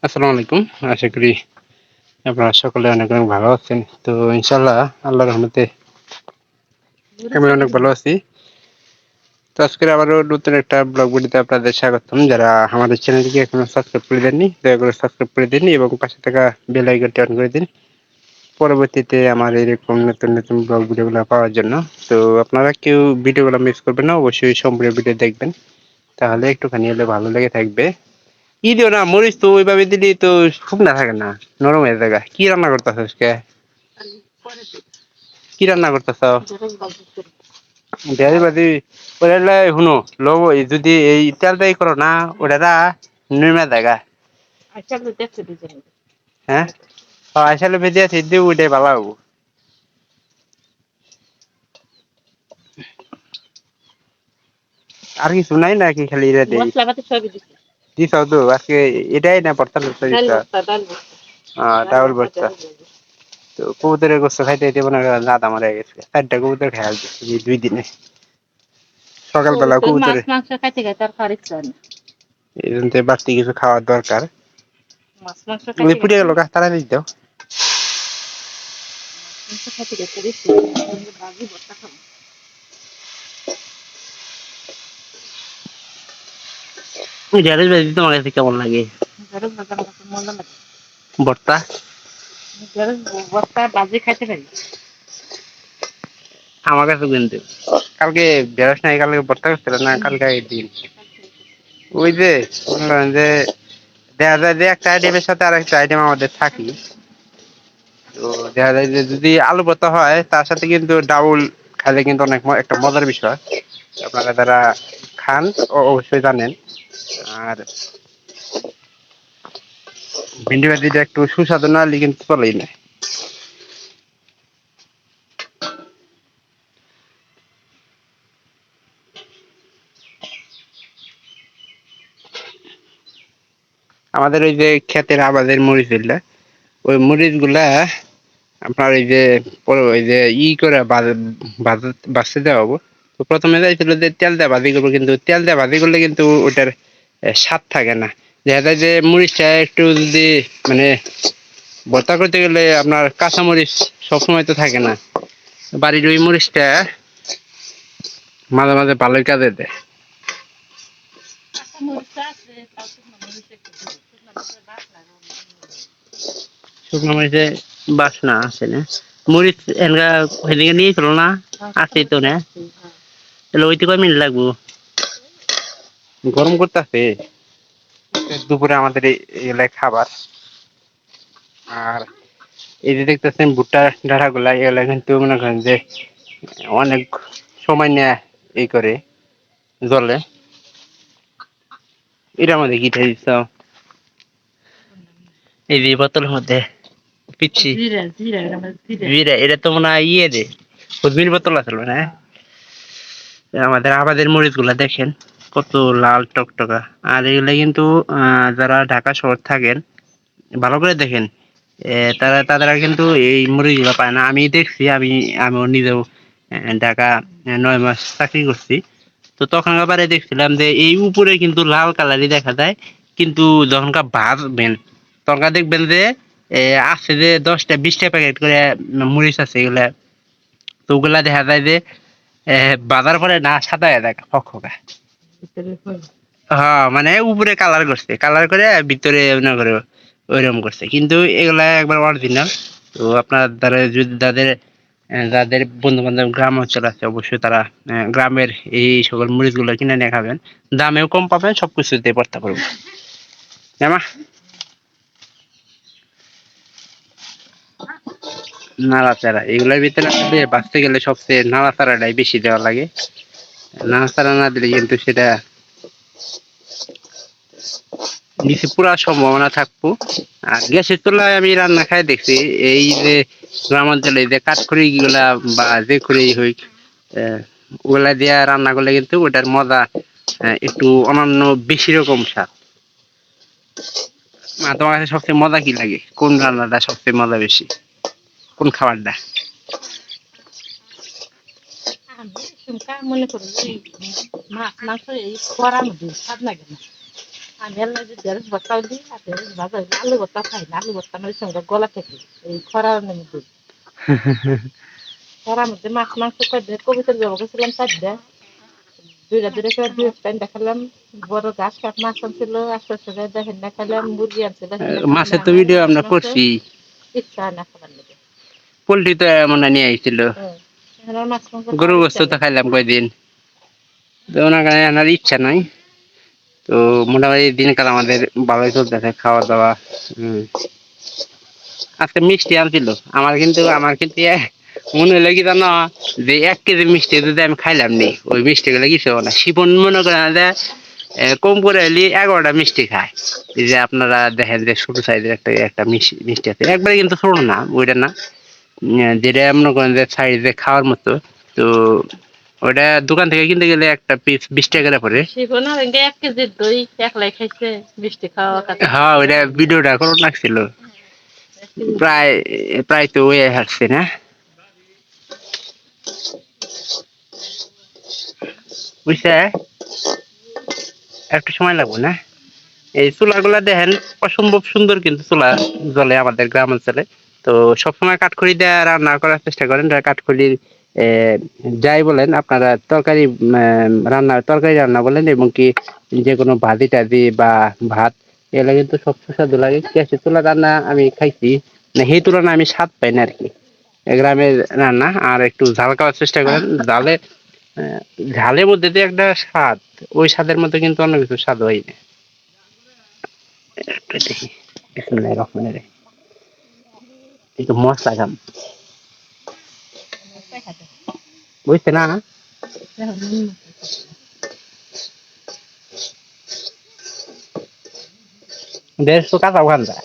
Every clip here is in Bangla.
আসসালামু আলাইকুম। আশা করি আপনারা সকলে অনেক, অনেক ভালো আছেন। তো ইনশাআল্লাহ আল্লাহর রহমতে আমি অনেক ভালো আছি। তো আজকের আবারও নতুন একটা ব্লগ ভিডিওতে আপনাদের স্বাগতম। যারা আমাদের চ্যানেলটিকে এখনো সাবস্ক্রাইব করে দেননি, দয়া করে সাবস্ক্রাইব করে দিন এবং পাশে থাকা বেল আইকনটি অন করে দিন। পরবর্তীতে আমার এরকম নতুন, নতুন ব্লগ ভিডিওগুলো পাওয়ার জন্য। তো আপনারা কেউ ভিডিওগুলো মিস করবেন না। অবশ্যই সম্পূর্ণ ভিডিও দেখবেন। তাহলে একটুখানি হলে ভালো লেগে থাকবে। ই দিও না, মরিচ তো ওইভাবে দিলি তো শুকনা থাকে না, নরম হয়ে যায়। কি রান্না করতেছ আজকে? কি রান্না করতেছ? পেঁয়াজি ভাজি। ওটা শুনো, লব যদি এই তেলটাই করো না, ওটা নির্মা জায়গা। হ্যাঁ, আসলে ভেজে আছে দিও, ওইটাই ভালো হবো। আর কিছু নাই নাকি, খালি এটা দেই দিছাও তো আজকে? এটাই না ভর্তা টর্তা দিছা? ডাউল ভর্তা। তো কবুতরের গোস্ত খাইতে খাইতে মনে করেন রাত আমার হয়ে গেছে। 4টা কবুতর খাই আসছে এই 2 দিনে। সকালবেলা কবুতরে এই জন্য বাড়তি কিছু খাওয়ার দরকার। ওই পুড়ে গেল গাছ তাড়াতাড়ি দাও। ঢেঁড়স ভাজি তোমার কাছে কেমন লাগে? ভর্তা আমার কাছে কিন্তু কালকে ঢেঁড়স নাই, কালকে ভর্তা করছিল না, কালকে আগের দিন। ওই যে মনে করেন যে দেখা যায় যে একটা আইটেমের সাথে আর একটা আইটেম আমাদের থাকি। তো দেখা যায় যে যদি আলু ভর্তা হয় তার সাথে কিন্তু ডাউল খাইলে কিন্তু অনেক একটা মজার বিষয়। আপনারা যারা খান অবশ্যই জানেন। আর ভিন্ডি ভাজিটা একটু সুস্বাদু না হলে কিন্তু চলেই না। আমাদের ওই যে ক্ষেতের আবাদের মরিচ গুলা, ওই মরিচ গুলা আপনার এই যে ওই যে করে বাঁচতে দেওয়া হবো। তো প্রথমে যাইছিল যে তেল দেওয়া ভাজি করবো, কিন্তু তেল দেওয়া ভাজি করলে কিন্তু ওটার স্বাদ থাকে না। দেখা যায় যে মরিচটা একটু যদি মানে ভর্তা করতে গেলে আপনার কাঁচা মরিচ সবসময় তো থাকে না। বাড়ির ওই মরিচটা মাঝে মাঝে ভালোই কাজে দেয়। শুকনো মরিচে বাসনা আছে না? মরিচ এনগা সেদিকে নিয়েছিল না, আছে তো না? তাহলে ওইতে কয় মিনিট লাগবো? গরম করতেছে দুপুরে আমাদের এলাকায় খাবার। আর এই যে দেখতেছেন ভুট্টা ডাঁটা গুলা, এগুলা কিন্তু মনে করেন যে অনেক সময় নেয় এই করে জলে। এটার মধ্যে কি দিচ্ছ? এই যে বোতলের মধ্যে পিচ্ছি জিরা, এটা তো মনে হয় ইয়ে রে, কুসবির বোতল আসলো না? আমাদের আবাদের মরিচ গুলা দেখেন কত লাল টকটকা। আর এগুলা কিন্তু যারা ঢাকা শহর থাকেন ভালো করে দেখেন, তারা কিন্তু এই মরিচগুলো পায় না। আমি দেখছি, আমিও নিজেও ঢাকা 9 মাস চাকরি করছি। তো তখন আবার দেখছিলাম যে এই উপরে কিন্তু লাল কালারই দেখা যায়, কিন্তু যখনকার ভাজবেন তখনকার দেখবেন যে আছে যে 10টা 20টা প্যাকেট করে মরিচ আছে এগুলা। তো ওগুলা দেখা যায় যে বাজার পরে না সাদা হয়ে যায় খকখকা। হ্যাঁ, মানে উপরে কালার করছে, কালার করে ভিতরে মনে করো ওইরকম করছে, কিন্তু এগুলা একবার অরিজিনাল। তো আপনার দ্বারা যদি যাদের বন্ধু বান্ধব গ্রাম অঞ্চল আছে, অবশ্যই তারা গ্রামের এই সকল মরিচ গুলো কিনে নিয়ে খাবেন। দামেও কম পাবেন, সবকিছুতে ভর্তা করবেন। জামা নাড়াচাড়া এগুলোর ভিতরে আসলে বাঁচতে গেলে সবচেয়ে নাড়াচাড়াটাই বেশি দেওয়া লাগে। নাড়াচাড়া না দিলে কিন্তু সেটা নিচে পুরার সম্ভাবনা থাকবো। আর গ্যাসের চুলায় আমি রান্না খাই দেখছি, এই যে গ্রামাঞ্চলে যে কাঠখড়ি গুলা বা যে খড়ি হোক, ওগুলা দিয়া রান্না করলে কিন্তু ওটার মজা একটু অন্যান্য বেশি রকম স্বাদ। তোমার কাছে সবচেয়ে মজা কি লাগে? কোন রান্নাটা সবচেয়ে মজা বেশি? কোন খাবারটা? আমি আল্লাহ যে ঢেঁড়স ভর্তাও দিই আর ঢেঁড়স ভাজা হইলে আলু ভর্তা খাই না, আলু ভর্তা আমার সঙ্গে গলা থেকে এই খরার মধ্যে খরার মধ্যে মাছ মাংস করে কবিতার জমা গেছিলাম 4টা, দুইটা দুইটা করে দুই টাইম দেখালাম, বড় ঘাস কাপ মাছ আনছিল 800 টাকা দেখেন না, খাইলাম মুরগি আনছে দেখেন না, খাইলাম মাছের তো ভিডিও আমরা মাংস করছি। ইচ্ছা হয় না খাবার লেগে। পোল্ট্রি তো মনে নিয়ে আইছিল, এখন আর মাছ মাংস গরু খাওয়ার গোস্ত ইচ্ছা তো নেই। খাইলাম কয়দিন, তো ওনার কারণে আমার ইচ্ছা নাই। তো মোটামুটি দিনকাল আমাদের ভালোই চলতেছে, খাওয়া দাওয়া। আজকে মিষ্টি আনছিল আমার কিন্তু মনে হলো কি জানো, যে 1 কেজি মিষ্টি যদি আমি খাইলাম নি, ওই মিষ্টি গুলো কিছু না। শিপন মনে করেন যে কম করে হলে 11টা মিষ্টি খায়। এই যে আপনারা দেখেন যে ছোট সাইজের একটা একটা মিষ্টি আছে, একবারে কিন্তু ছোট না, ওইটা না, যেটা মনে করেন যে সাইজে খাওয়ার মতো। তো ওটা দোকান থেকে কিনতে গেলে একটা পিস 20 টাকা করে পড়ে। শিখো না 1 কেজি দই একলাই খাইছে মিষ্টি খাওয়া কথা। হ্যাঁ, ওইটা ভিডিওটা করো লাগছিল, প্রায় প্রায় তো ওই হাসছে না। বুঝছে, একটু সময় লাগবে না। এই চুলাগুলা দেখেন অসম্ভব সুন্দর, কিন্তু চুলা জ্বলে আমাদের গ্রাম অঞ্চলে। তো সবসময় কাঠখড়ি দিয়ে রান্না করার চেষ্টা করেন। কাঠখড়ির যাই বলেন আপনারা, তরকারি তরকারি রান্না বলেন, এবং কি যে কোনো ভাজি টাজি বা ভাত, এগুলো কিন্তু সব সুস্বাদু লাগে। গ্যাসের চুলা রান্না আমি খাইছি, না সেই তুলনায় আমি স্বাদ পাই না আর কি। গ্রামের রান্না আর একটু ঝাল খাওয়ার চেষ্টা করেন। আহ, ঝালের মধ্যে যে একটা স্বাদ, ওই স্বাদের মধ্যে কিন্তু অন্য কিছু স্বাদ হয় না। একটু দেখি, বিসমিল্লাহির রহমানির রহিম। একটু মশলা খাম, বুঝছে না? দেড় তো কাঁচা ওখান যায়।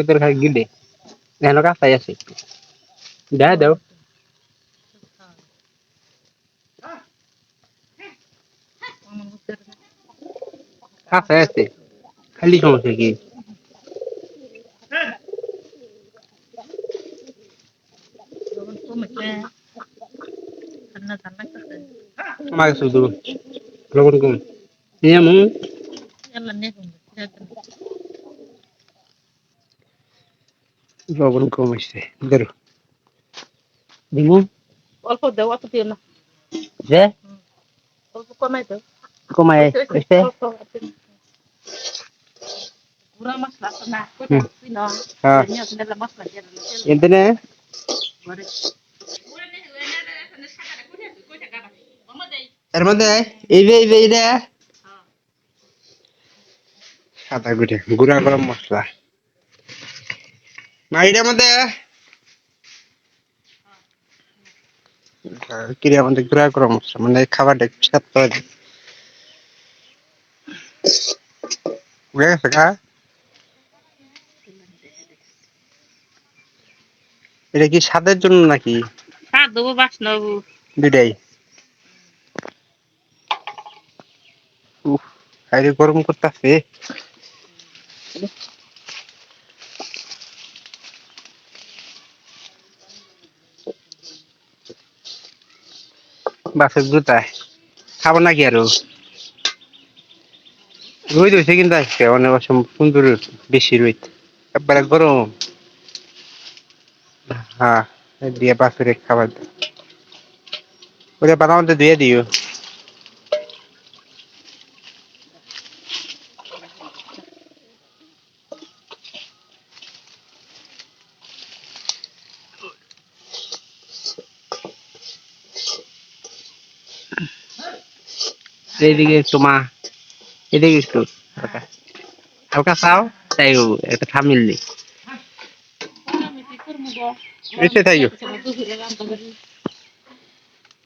তোর খাই গিলে এখনো কাঁচাই আছে, দেয় দাও, কাঁচাই আছে, খালি সমস্যা কি? আমার শুধু লবণ কম, যেমন লবণ কম হয়েছে, ধরো দিমু অল্প দাও, অত দিও না, যে অল্প কমাই দাও। কমায় হয়েছে। গুঁড়া মশলা তো না হ্যাঁ, মশলা দিয়ে এতে না এর মধ্যে এই যে সাদা গুঁড়া গরম মশলা না, এটার মধ্যে কিরে আমাদের গুঁড়া গরম মশলা, মানে খাবারটা একটু স্বাদ পাওয়া যায়। উড়ে গেছে গা। এটা কি স্বাদের জন্য নাকি? স্বাদ দেবো, বাসনা হবো। দুইটাই। উফ, বাইরে গরম করতেছে। বাসের জুতায় খাবো নাকি আরো? রোদ হয়েছে কিন্তু আজকে অনেক অসম্ভব সুন্দর রোদ, বেশি রোদ, একবারে গরম। হ্যাঁ, দিয়ে বাছুরে খাবার দাও, ওটা বানার মধ্যে ধুয়ে দিও। এইদিকে একটু মা, এদিকে একটু হালকা হালকা চাও, তাই একটা থামিল নেই। এসে তাই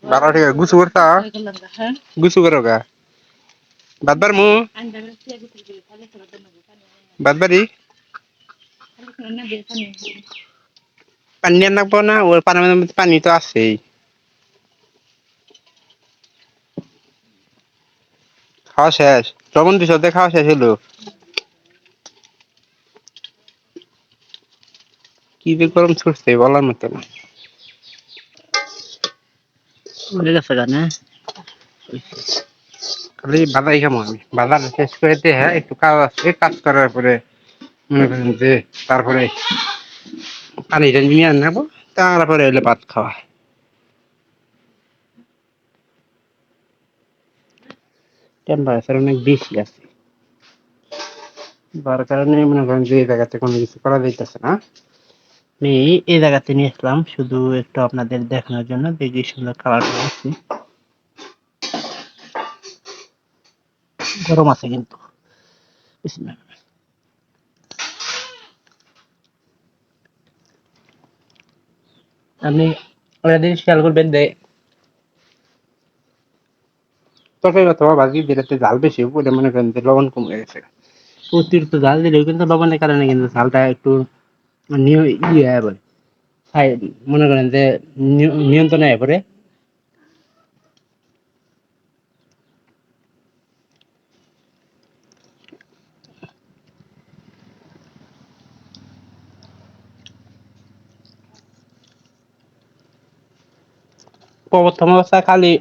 বারো টাকা গুছু করতা, গুছু করো গা বাদবার মু বাদবারি পানি আর নাকবো না, ওর পানির মধ্যে পানি তো আছেই। খাওয়া শেষ, লবণ দিছ, খাওয়া শেষ হলো। কি যে গরম ছুটছে বলার মতো না। উড়ে গেছে গানে খালি বাদাই খামো আমি, বাজার শেষ করে দিয়ে হ্যাঁ একটু কাজ আছে, কাজ করার পরে মনে করেন যে তারপরে পানিটা নিয়ে নেবো, তারপরে এলে ভাত খাওয়া। টেম্পারেচার অনেক বেশি আছে, যার কারণে মনে করেন যে এই জায়গাতে কোনো কিছু করা যাইতেছে না। আমি এই জায়গাতে নিয়ে আসলাম শুধু একটু আপনাদের দেখানোর জন্য, দেখি সুন্দর কালার আসছে। গরম আছে কিন্তু আপনি একটা জিনিস খেয়াল করবেন যে তরকারি অথবা ভাজি যেটাতে ঝাল বেশি ওটা মনে করেন যে লবণ কমে গেছে। অতিরিক্ত ঝাল দিলেও কিন্তু লবণের কারণে কিন্তু ঝালটা একটু ইয়ে হয় বলে, মনে করেন যে নিয়ন্ত্রণে হয়ে পড়ে। প্রথম অবস্থায় খালি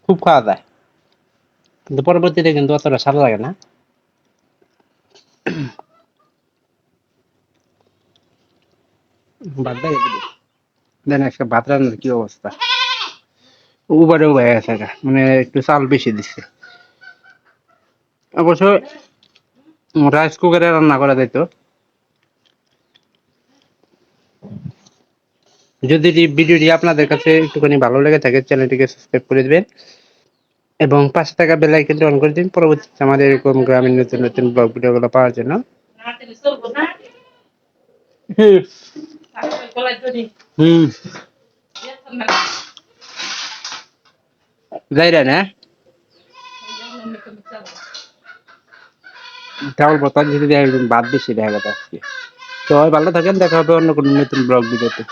খুব খাওয়া যায়, কিন্তু পরবর্তীতে কিন্তু অতটা স্বাদ লাগে না। বাদ দেয় দেন একটা ভাত রান্নার কি অবস্থা, উবারে উবারে গেছে গা, মানে একটু চাল বেশি দিচ্ছে। অবশ্য রাইস কুকারে রান্না করা যাইতো। যদি ভিডিওটি আপনাদের কাছে একটুখানি ভালো লেগে থাকে চ্যানেলটিকে সাবস্ক্রাইব করে দিবেন এবং পাশে থাকা বেল আইকনটি অন করে দিন পরবর্তীতে আমাদের এরকম গ্রামীণ নতুন নতুন ব্লগ ভিডিওগুলো পাওয়ার জন্য। হুম যাইরা না চাউল পত্র যদি বাদ বেশি দেখা গেছে আজকে। সবাই ভালো থাকেন, দেখা হবে অন্য কোনো নতুন ব্লগ ভিডিওতে।